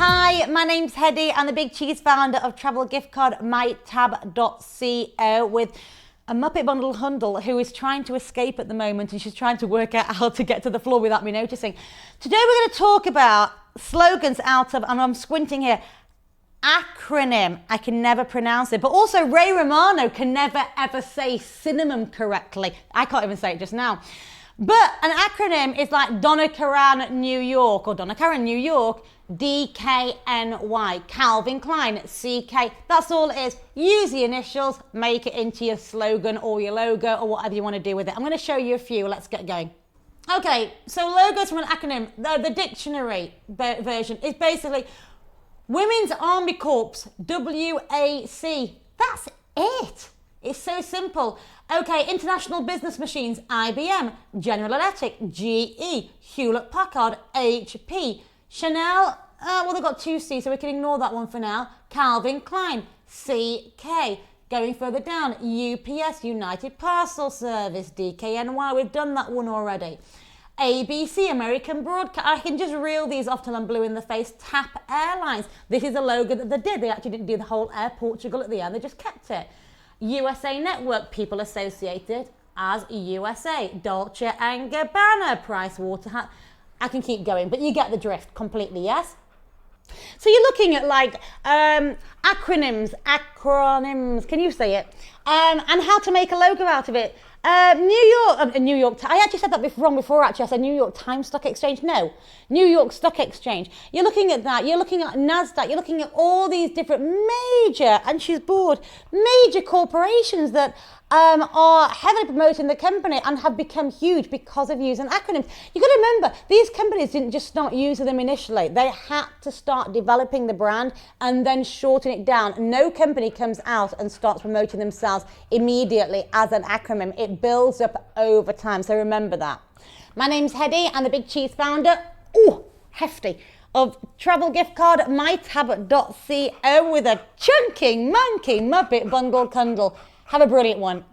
Hi, my name's Hedy. I'm the Big Cheese founder of travel gift card mytab.co with a Muppet Bundle Hundle who is trying to escape at the moment, and she's trying to work out how to get to the floor without me noticing. Today we're going to talk about slogans out of, and I'm squinting here, Acronym. I can never pronounce it, but also Ray Romano can never ever say cinnamon correctly. I can't even say it just now. But an acronym is like Donna Karan New York, or Donna Karan New York, DKNY, Calvin Klein, CK. That's all it is. Use the initials, make it into your slogan or your logo or whatever you want to do with it. I'm going to show you a few. Let's get going. Okay, so logos from an acronym, the dictionary version is basically Women's Army Corps, WAC. That's it. It's so simple. Okay, International Business Machines, IBM, General Electric, GE, Hewlett Packard, HP, Chanel, well, they've got two C, so we can ignore that one for now. Calvin Klein, CK. Going further down, UPS, United Parcel Service, DKNY, we've done that one already. ABC, American Broadcast. I can just reel these off till I'm blue in the face. TAP Airlines. This is a logo that they did. They actually didn't do the whole Air Portugal at the end. They just kept it. USA Network, people associated as USA. Dolce & Gabbana, Price Waterhouse. I can keep going, but you get the drift completely, yes? So you're looking at like acronyms, can you say it? And how to make a logo out of it. New York, I actually said that wrong before actually. I said New York Times Stock Exchange. No, New York Stock Exchange. You're looking at that. You're looking at NASDAQ. You're looking at all these different major, and she's bored, major corporations that are heavily promoting the company and have become huge because of using acronyms. You've got to remember, these companies didn't just start using them initially. They had to start developing the brand and then shorten it down. No company comes out and starts promoting themselves immediately as an acronym. It builds up over time, so remember that. My name's Hedy. I'm the Big Cheese founder, hefty, of travel gift card mytab.co with a chunking monkey Muppet Bundle Hundle. Have a brilliant one.